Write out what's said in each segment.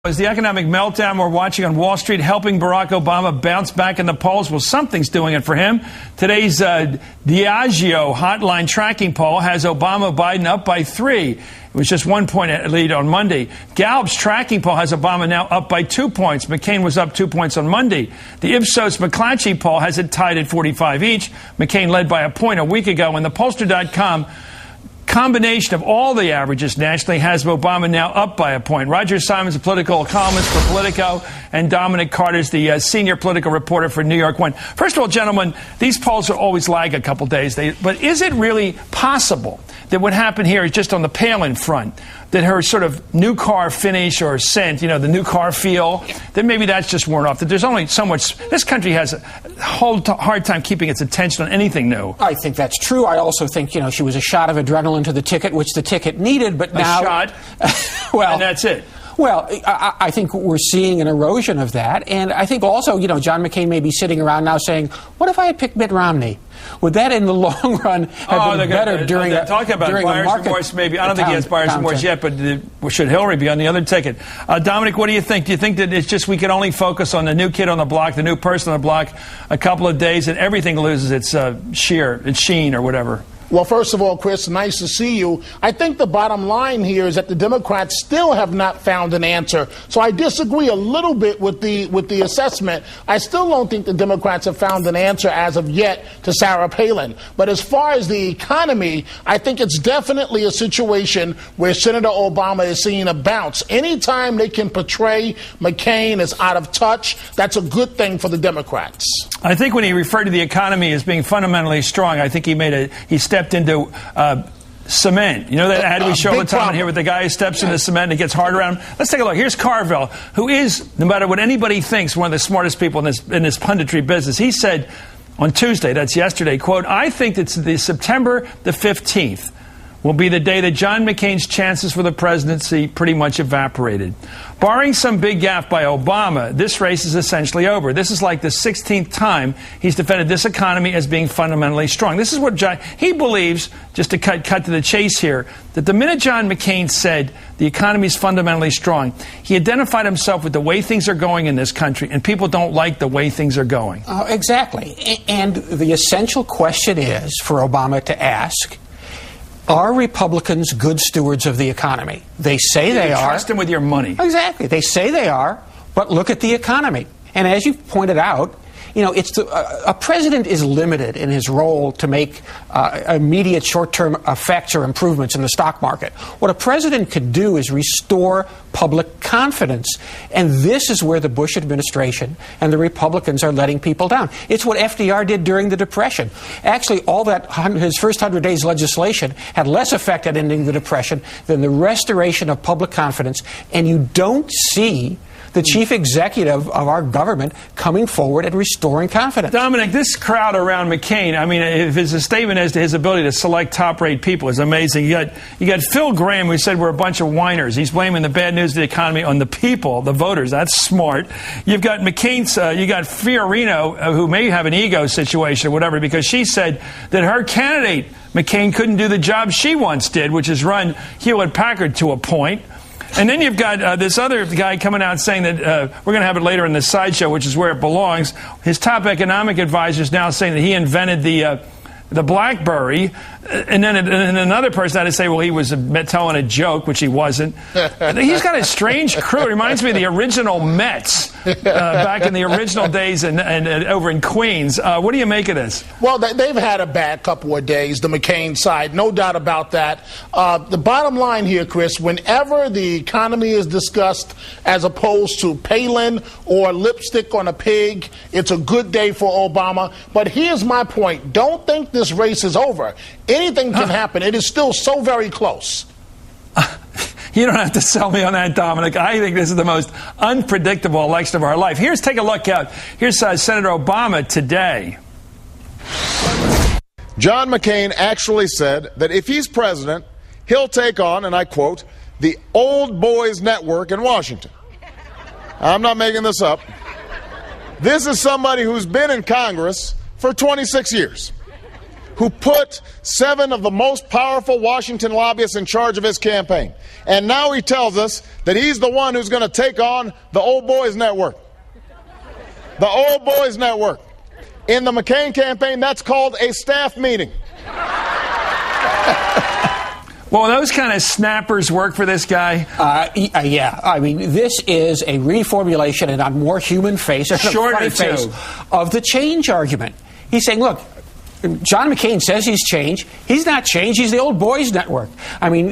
Is the economic meltdown we're watching on Wall Street helping Barack Obama bounce back in the polls? Well, something's doing it for him. Today's Diageo Hotline tracking poll has Obama Biden up by 3. It was just 1 point lead on Monday. Gallup's tracking poll has Obama now up by 2 points. McCain was up 2 points on Monday. The Ipsos McClatchy poll has it tied at 45 each. McCain led by a point a week ago. And the pollster.com combination of all the averages nationally has Obama now up by a point. Roger Simon's a political columnist for Politico, and Dominic Carter's the senior political reporter for New York One. First of all, gentlemen, these polls are always lag a couple days. But is it really possible that what happened here is just on the Palin front, that her sort of new car finish or scent, the new car feel, that maybe that's just worn off, that there's only so much. This country has a hard time keeping its attention on anything new. I think that's true. I also think, she was a shot of adrenaline to the ticket, which the ticket needed, but now... A shot? Well, and that's it. Well, I think we're seeing an erosion of that. And I think also, John McCain may be sitting around now saying, what if I had picked Mitt Romney? Would that in the long run have been better during a talking about during buyer's remorse, maybe. I don't think he has buyer's remorse yet, but should Hillary be on the other ticket? Dominic, what do you think? Do you think that it's just we can only focus on the new kid on the block, the new person on the block, a couple of days, and everything loses its sheen or whatever? Well, first of all, Chris, nice to see you. I think the bottom line here is that the Democrats still have not found an answer. So I disagree a little bit with the assessment. I still don't think the Democrats have found an answer as of yet to Sarah Palin. But as far as the economy, I think it's definitely a situation where Senator Obama is seeing a bounce. Anytime they can portray McCain as out of touch, that's a good thing for the Democrats. I think when he referred to the economy as being fundamentally strong, I think he stepped into cement. That ad we show all the time on here with the guy who steps into cement and it gets hard around him. Let's take a look. Here's Carville, who is, no matter what anybody thinks, one of the smartest people in this punditry business. He said on Tuesday, that's yesterday, quote, I think that September the 15th will be the day that John McCain's chances for the presidency pretty much evaporated. Barring some big gaffe by Obama, this race is essentially over. This is like the 16th time he's defended this economy as being fundamentally strong. This is what he believes, just to cut to the chase here, that the minute John McCain said the economy is fundamentally strong, he identified himself with the way things are going in this country, and people don't like the way things are going. Exactly. And the essential question is for Obama to ask, are Republicans good stewards of the economy? They say they are. Trust them with your money. Exactly. They say they are, but look at the economy. And as you pointed out, a president is limited in his role to make immediate short-term effects or improvements in the stock market. What a president could do is restore public confidence. And this is where the Bush administration and the Republicans are letting people down. It's what FDR did during the Depression. Actually, all that his first 100 days legislation had less effect at ending the Depression than the restoration of public confidence. And you don't see the chief executive of our government coming forward and restoring confidence. Dominic, this crowd around McCain, if it's a statement as to his ability to select top-rate people, is amazing. You got Phil Graham, who said we're a bunch of whiners. He's blaming the bad news of the economy on the people, the voters. That's smart. You've got McCain's, you got Fiorino, who may have an ego situation or whatever, because she said that her candidate, McCain, couldn't do the job she once did, which is run Hewlett-Packard to a point. And then you've got this other guy coming out saying that we're going to have it later in the sideshow, which is where it belongs. His top economic advisor is now saying that he invented the BlackBerry. And then another person had to say, well, he was telling a joke, which he wasn't. He's got a strange crew. It reminds me of the original Mets back in the original days and over in Queens. What do you make of this? Well, they've had a bad couple of days, the McCain side, no doubt about that. The bottom line here, Chris, whenever the economy is discussed as opposed to Palin or lipstick on a pig, it's a good day for Obama. But here's my point. Don't think this race is over. Anything can happen. It is still so very close. You don't have to sell me on that, Dominic. I think this is the most unpredictable election of our life. Take a look out. Here's Senator Obama today. John McCain actually said that if he's president, he'll take on, and I quote, the old boys network in Washington. I'm not making this up. This is somebody who's been in Congress for 26 years. who put 7 of the most powerful Washington lobbyists in charge of his campaign. And now he tells us that he's the one who's going to take on the Old Boys Network. The Old Boys Network. In the McCain campaign, that's called a staff meeting. Well, those kind of snappers work for this guy? Yeah. I mean, this is a reformulation and a more human face, shorter face of the change argument. He's saying, look, John McCain says he's changed. He's not changed. He's the Old Boys Network. I mean,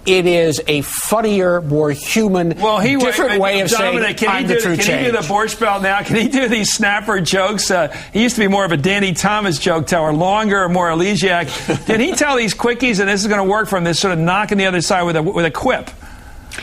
it is a funnier, more human, different way of Dominic, saying I'm the true change. Can he do the Borscht Belt now? Can he do these snapper jokes? He used to be more of a Danny Thomas joke teller, longer, more elegiac. Can he tell these quickies, and this is going to work for him, this sort of knocking the other side with a quip?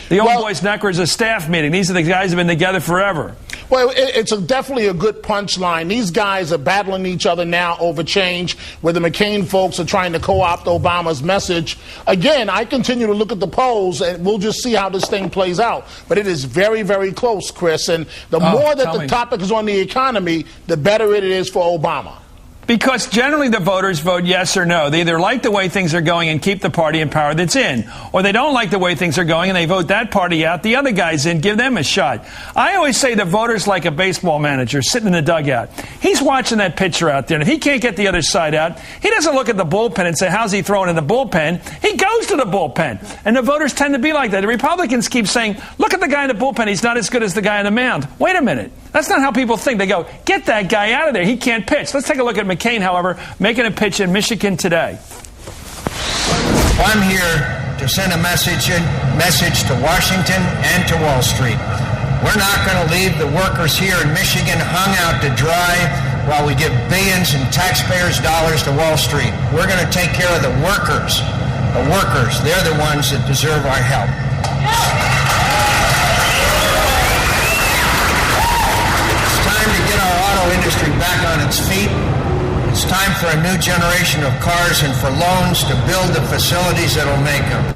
The Old Boys Network is a staff meeting. These are the guys who have been together forever. Well, it's definitely a good punchline. These guys are battling each other now over change, where the McCain folks are trying to co-opt Obama's message. Again, I continue to look at the polls, and we'll just see how this thing plays out. But it is very, very close, Chris. And the more that the topic is on the economy, the better it is for Obama. Because generally the voters vote yes or no. They either like the way things are going and keep the party in power that's in, or they don't like the way things are going and they vote that party out, the other guy's in, give them a shot. I always say the voter's like a baseball manager sitting in the dugout. He's watching that pitcher out there, and if he can't get the other side out, he doesn't look at the bullpen and say, how's he throwing in the bullpen? He goes to the bullpen. And the voters tend to be like that. The Republicans keep saying, look at the guy in the bullpen. He's not as good as the guy on the mound. Wait a minute. That's not how people think. They go, get that guy out of there. He can't pitch. Let's take a look at McCain, however, making a pitch in Michigan today. I'm here to send a message to Washington and to Wall Street. We're not going to leave the workers here in Michigan hung out to dry while we give billions in taxpayers' dollars to Wall Street. We're going to take care of the workers. The workers, they're the ones that deserve our help. Industry back on its feet. It's time for a new generation of cars and for loans to build the facilities that'll make them.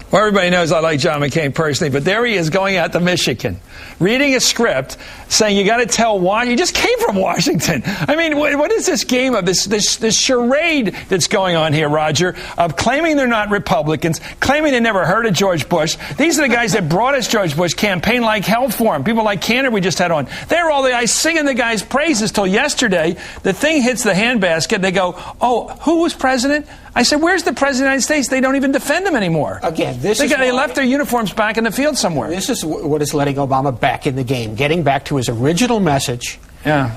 Well, everybody knows I like John McCain personally, but there he is going out to Michigan, reading a script, saying you got to tell why. He just came from Washington. I mean, what is this game of this charade that's going on here, Roger, of claiming they're not Republicans, claiming they never heard of George Bush? These are the guys that brought us George Bush, campaigned like hell for him. People like Cantor we just had on. They're all the guys singing the guy's praises till yesterday. The thing hits the handbasket. They go, oh, who was president? I said, where's the President of the United States? They don't even defend him anymore. Again, they left their uniforms back in the field somewhere. This is what is letting Obama back in the game, getting back to his original message,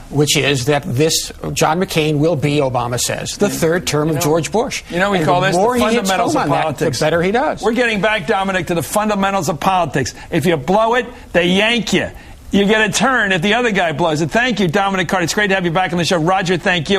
which is that this John McCain will be, Obama says, the third term of George Bush. You know, we call this the fundamentals of politics. The better he does. We're getting back, Dominic, to the fundamentals of politics. If you blow it, they yank you. You get a turn if the other guy blows it. Thank you, Dominic Carter. It's great to have you back on the show. Roger, thank you.